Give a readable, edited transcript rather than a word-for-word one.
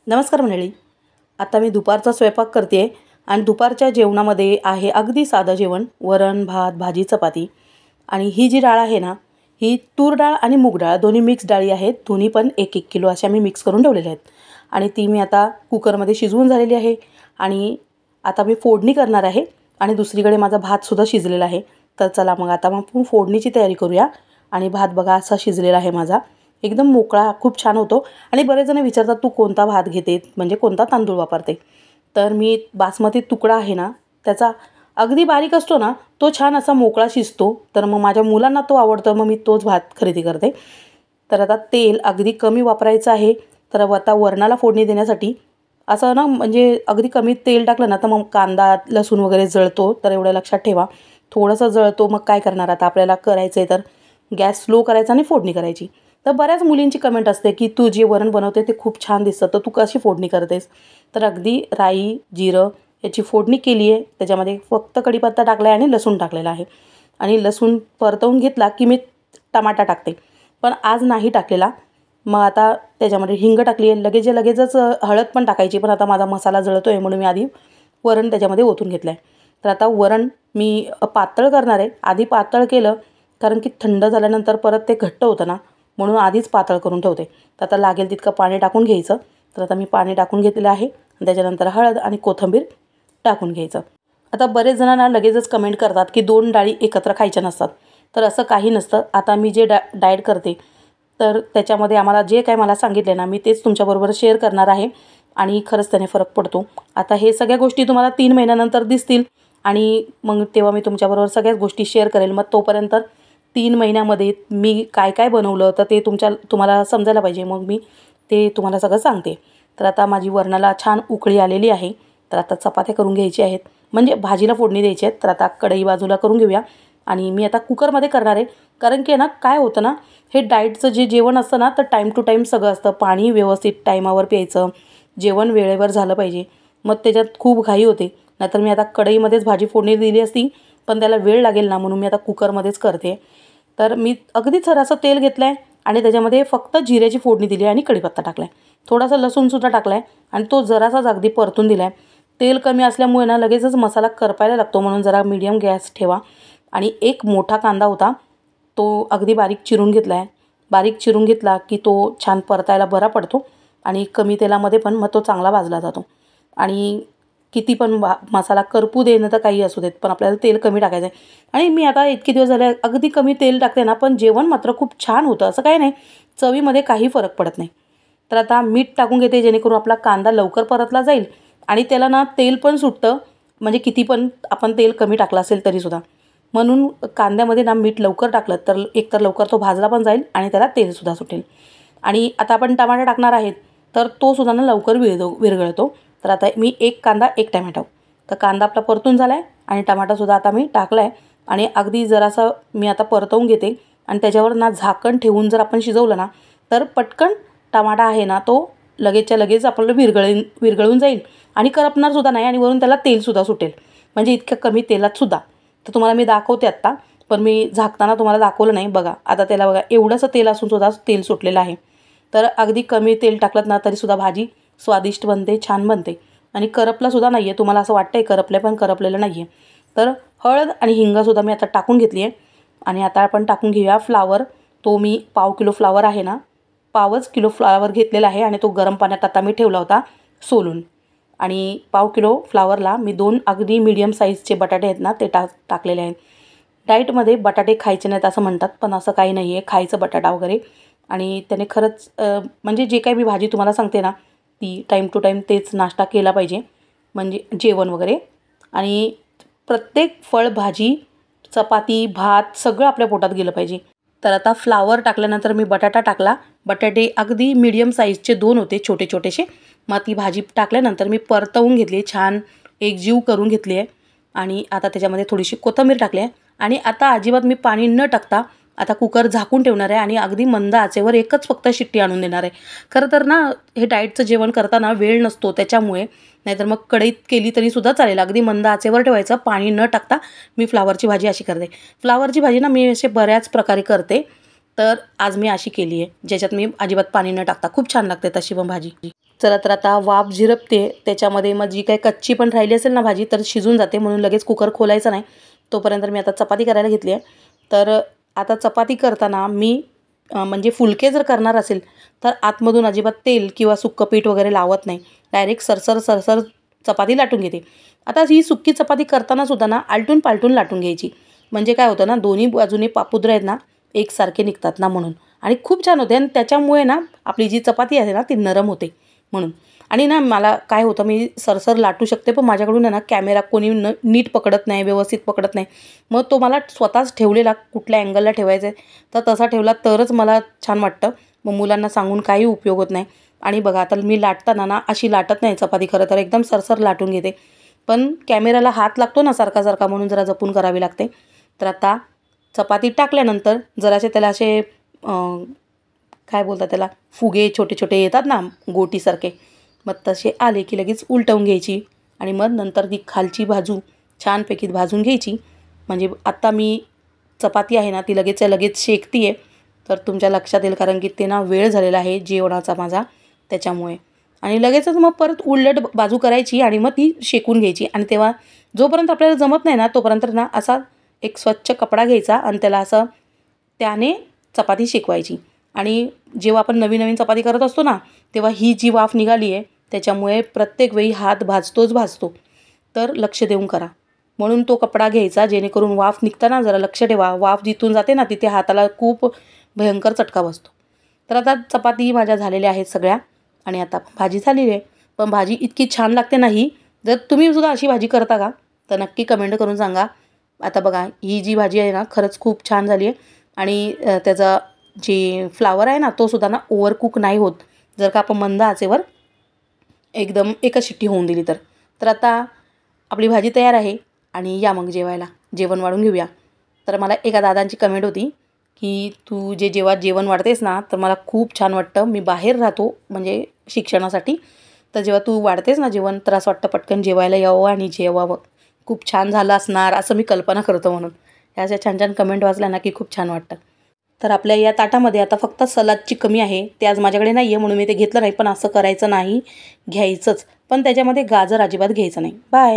नमस्कार मंडळी. आता मी दुपारचा स्वयंपाक करते आहे आणि दुपारच्या जेवणामध्ये आहे अगदी साधं जेवण, वरण भात भाजी चपाती. आणि ही जी डाळ आहे ना, ही तूर डाळ आणि मूग डाळ दोन्ही मिक्स डाळी आहेत. दोन्ही पण 1-1 किलो अशा मी मिक्स करून ठेवलेल्या आहेत आणि ती मी आता कुकरमध्ये शिजवून झालेली आहे. आणि आता मी फोडणी करणार आहे आणि दुसरीकडे माझा भातसुद्धा शिजलेला आहे. तर चला मग आता आपण फोडणीची तयारी करूया. आणि भात बघा असा शिजलेला आहे माझा, एकदम मोकळा, खूप छान होतो. आणि बरेच जण विचारतात तू कोणता भात घेते, म्हणजे कोणता तांदूळ वापरते. तर मी बासमती तुकडा आहे ना, त्याचा अगदी बारीक असतो ना, तो छान असा मोकळा शिजतो. तर मग माझ्या मुलांना तो आवडतो, मग मी तोच भात खरेदी करते. तर आता तेल अगदी कमी वापरायचं आहे. तर आता वरणाला फोडणी देण्यासाठी असं ना, म्हणजे अगदी कमी तेल टाकलं ना तर मग कांदा लसूण वगैरे जळतो. तर एवढं लक्षात ठेवा, थोडंसं जळतो. मग काय करणार, आता आपल्याला करायचं आहे तर गॅस स्लो करायचा आणि फोडणी करायची. तर बऱ्याच मुलींची कमेंट असते की तू जे वरण बनवते ते खूप छान दिसतं, तर तू कशी फोडणी करतेस. तर अगदी राई जिरं याची फोडणी केली आहे. त्याच्यामध्ये फक्त कढीपत्ता टाकला आहे आणि लसूण टाकलेला आहे. आणि लसूण परतवून घेतला की मी टमाटा टाकते, पण आज नाही टाकलेला. मग आता त्याच्यामध्ये हिंग टाकली आहे. लगेचच हळद पण टाकायची, पण आता माझा मसाला जळतो आहे म्हणून मी आधी वरण त्याच्यामध्ये ओतून घेतलं आहे. तर आता वरण मी पातळ करणार आहे. आधी पातळ केलं कारण की थंड झाल्यानंतर परत ते घट्ट होतं ना, म्हणून आधीच पातळ करून ठेवते. तर आता लागेल तितकं पाणी टाकून घ्यायचं. तर आता मी पाणी टाकून घेतलेलं आहे. त्याच्यानंतर हळद आणि कोथिंबीर टाकून घ्यायचं. आता बरेच जणांना लगेचच कमेंट करतात की 2 डाळी एकत्र खायच्या नसतात. तर असं काही नसतं. आता मी जे डाएट करते तर त्याच्यामध्ये आम्हाला जे काय मला सांगितले ना, मी तेच तुमच्याबरोबर शेअर करणार आहे. आणि खरंच त्याने फरक पडतो. आता हे सगळ्या गोष्टी तुम्हाला 3 महिन्यानंतर दिसतील आणि मग तेव्हा मी तुमच्याबरोबर सगळ्याच गोष्टी शेअर करेल. मग तोपर्यंत 3 महिन्यामध्ये मी काय काय बनवलं तर ते तुम्हाला समजायला पाहिजे. मग मी ते तुम्हाला सगळं सांगते. तर आता माझी वरणाला छान उकळी आलेली आहे. तर आता चपात्या करून घ्यायची आहेत, म्हणजे भाजीला फोडणी द्यायची आहेत. तर आता कढई बाजूला करून घेऊया. आणि मी आता कुकरमध्ये करणार आहे. कारण की ना काय होतं ना, हे डाएटचं जे जेवण असतं ना, तर टाईम टू टाईम सगळं असतं. पाणी व्यवस्थित टाईमावर प्यायचं, जेवण वेळेवर झालं पाहिजे. मग त्याच्यात खूप घाई होते. नाहीतर मी आता कढईमध्येच भाजी फोडणी दिली असती, पण त्याला वेळ लागेल ना, म्हणून मी आता कुकरमध्येच करते. तर मी अगदी थोडंसं तेल घेतलं आहे आणि त्याच्यामध्ये फक्त जिऱ्याची फोडणी दिली आहे आणि कढीपत्ता टाकला आहे. थोडासा लसूणसुद्धा टाकला आहे आणि तो जरासाच अगदी परतून दिला आहे. तेल कमी असल्यामुळे ना लगेचच मसाला करपायला लागतो, म्हणून जरा मीडियम गॅस ठेवा. आणि एक मोठा कांदा होता, तो अगदी बारीक चिरून घेतला आहे. बारीक चिरून घेतला की तो छान परतायला बरा पडतो आणि कमी तेलामध्ये पण मग तो चांगला भाजला जातो. आणि किती पण मसाला करपू दे ना तर काही असू देत, पण आपल्याला तेल कमी टाकायचं आहे. आणि मी आता इतके दिवस झाले अगदी कमी तेल टाकते ना, पण जेवण मात्र खूप छान होतं. असं काही नाही, चवीमध्ये काही फरक पडत नाही. तर आता मीठ टाकून घेते, जेणेकरून आपला कांदा लवकर परतला जाईल आणि त्याला ना तेल पण सुटतं. म्हणजे किती पण आपण तेल कमी टाकलं असेल तरीसुद्धा, म्हणून कांद्यामध्ये ना मीठ लवकर टाकलं तर एकतर लवकर तो भाजला पण जाईल आणि त्याला तेलसुद्धा सुटेल. आणि आता आपण टमाटा टाकणार आहेत, तर तो सुद्धा ना लवकर विरघळतो. तर आता मी 1 कांदा 1 टमॅटो, तर कांदा आपला परतून झाला आहे आणि टमाटासुद्धा आता मी टाकला आहे. आणि अगदी जरासं मी आता परतवून घेते आणि त्याच्यावर ना झाकण ठेवून जर आपण शिजवलं ना, तर पटकन टमाटा आहे ना, तो लगेचच्या लगेच आपल्याला विरघळून जाईल आणि करपणारसुद्धा नाही आणि वरून त्याला तेलसुद्धा सुटेल, म्हणजे इतक्या कमी तेलातसुद्धा. तर तुम्हाला मी दाखवते आत्ता, पण मी झाकताना तुम्हाला दाखवलं नाही. बघा आता त्याला बघा, एवढंसं तेल असूनसुद्धा तेल सुटलेलं आहे. तर अगदी कमी तेल टाकलं ना तरीसुद्धा भाजी स्वादिष्ट बनते, छान बनते. आणि करपलंसुद्धा नाही आहे. तुम्हाला असं वाटतं आहे करपलं, पण करपलेलं नाही आहे. तर हळद आणि हिंगसुद्धा मी आता टाकून घेतली आहे. आणि आता आपण टाकून घेऊया फ्लावर. तो मी पाव किलो फ्लावर आहे ना, पावच किलो फ्लावर घेतलेला आहे आणि तो गरम पाण्यात आता मी ठेवला होता सोलून. आणि पाव किलो फ्लावरला मी 2 अगदी मीडियम साईजचे बटाटे आहेत ना, ते टाकलेले आहेत. डाएटमध्ये बटाटे खायचे नाहीत असं म्हणतात, पण असं काही नाही आहे, खायचं बटाटा वगैरे. आणि त्याने खरंच म्हणजे जे काही मी भाजी तुम्हाला सांगते ना, ती टाईम टू टाईम तेच नाश्ता केला पाहिजे, म्हणजे जेवण वगैरे. आणि प्रत्येक फळभाजी, चपाती, भात सगळं आपल्या पोटात गेलं पाहिजे. तर आता फ्लावर टाकल्यानंतर मी बटाटा टाकला. बटाटे अगदी मीडियम साईजचे 2 होते, छोटे छोटेसे. मग ती भाजी टाकल्यानंतर मी परतवून घेतली, छान एकजीव करून घेतली आहे. आणि आता त्याच्यामध्ये थोडीशी कोथिंबीर टाकली आहे. आणि आता अजिबात मी पाणी न टाकता आता कुकर झाकून ठेवणार आहे आणि अगदी मंद आचेवर एकच फक्त शिट्टी आणून देणार आहे. खरं तर ना, हे डाएटचं जेवण करताना वेळ नसतो त्याच्यामुळे, नाहीतर मग कढईत केली तरीसुद्धा चालेल. अगदी मंद आचेवर ठेवायचं, पाणी न टाकता. मी फ्लावरची भाजी अशी करते. फ्लावरची भाजी ना मी असे बऱ्याच प्रकारे करते. तर आज मी अशी केली आहे, ज्याच्यात मी अजिबात पाणी न टाकता. खूप छान लागते तशी पण भाजी. चला तर आता वाफ झिरपते त्याच्यामध्ये, मग जी काही कच्ची पण राहिली असेल ना भाजी तर शिजून जाते, म्हणून लगेच कुकर खोलायचा नाही. तोपर्यंत मी आता चपाती करायला घेतली आहे. तर आता चपाती करताना मी म्हणजे फुलके जर करणार असेल तर आतमधून अजिबात तेल किंवा सुक्कं पीठ वगैरे लावत नाही, डायरेक्ट सरसर चपाती लाटून घेते. आता ही सुक्की चपाती करताना सुद्धा ना आलटून पालटून लाटून घ्यायची, म्हणजे काय होतं ना दोन्ही बाजूने पापुद्रे आहेत ना एकसारखे निघतात ना म्हणून, आणि खूप छान होते. आणि त्याच्यामुळे ना आपली जी चपाती आहे ना ती नरम होते म्हणून. आणि ना मला काय होतं, मी सरसर लाटू शकते पण माझ्याकडून आहे ना कॅमेरा कोणी नीट पकडत नाही, व्यवस्थित पकडत नाही. मग तो मला स्वतःच ठेवलेला कुठल्या अँगलला ठेवायचा आहे तर तसा ठेवला तरच मला छान वाटतं. मग मुलांना सांगून काही उपयोग होत नाही. आणि बघा आता मी लाटताना ना अशी लाटत नाही चपाती, खरं तर एकदम सरसर लाटून घेते, पण कॅमेराला हात लागतो ना सारखा म्हणून जरा जपून करावी लागते. तर आता चपाती टाकल्यानंतर जरासे त्याला असे काय बोलतात त्याला, फुगे छोटे छोटे येतात ना गोटीसारखे, मग तसे आले की लगेच उलटवून घ्यायची. आणि मग नंतर ती खालची बाजू छानपैकी भाजून घ्यायची. म्हणजे आता मी चपाती आहे ना ती लगेच शेकती आहे, तर तुमच्या लक्षात येईल, कारण की ते ना वेळ झालेला आहे जेवणाचा माझा त्याच्यामुळे. आणि लगेचच मग परत उलट बाजू करायची आणि मग ती शेकून घ्यायची. आणि तेव्हा जोपर्यंत आपल्याला जमत नाही ना तोपर्यंत ना असा एक स्वच्छ कपडा घ्यायचा आणि त्याला असं त्याने चपाती शेकवायची. आणि जेव्हा आपण नवीन चपाती करत असतो ना तेव्हा ही जी वाफ निघाली आहे त्याच्यामुळे प्रत्येक वेळी हात भाजतो, तर लक्ष देऊन करा. म्हणून तो कपडा घ्यायचा जेणेकरून वाफ निघताना जरा लक्ष ठेवा, वाफ जिथून जाते ना तिथे हाताला खूप भयंकर चटका बसतो. तर आता चपाती माझ्या झालेल्या आहेत सगळ्या, आणि आता भाजी झालेली आहे. पण भाजी इतकी छान लागते नाही, जर तुम्ही सुद्धा अशी भाजी करता का तर नक्की कमेंट करून सांगा. आता बघा ही जी भाजी आहे ना खरंच खूप छान झाली आहे. आणि त्याचा जे फ्लावर आहे ना तो सुद्धा ना ओव्हरकुक नाही होत जर का आपण मंद आचेवर एकदम एकच शिट्टी होऊन दिली तर. तर आता आपली भाजी तयार आहे आणि या मग जेवायला, जेवण वाढून घेऊया. तर मला एका दादांची कमेंट होती की तू जेव्हा जेवण वाढतेस ना तर मला खूप छान वाटतं, मी बाहेर राहतो म्हणजे शिक्षणासाठी, तर जेव्हा तू वाढतेस ना जेवण तर असं वाटतं पटकन जेवायला यावं आणि जेवावं, खूप छान झालं असणार असं मी कल्पना करतो. म्हणून ह्या अशा छान कमेंट वाचल्या ना की खूप छान वाटतं. तर आपल्या या ताटामध्ये आता फक्त सलादची कमी आहे, ते आज माझ्याकडे नाही आहे म्हणून मी ते घेतलं नाही, पण असं करायचं नाही, घ्यायचंच, पण त्याच्यामध्ये गाजर अजिबात घ्यायचं नाही. बाय.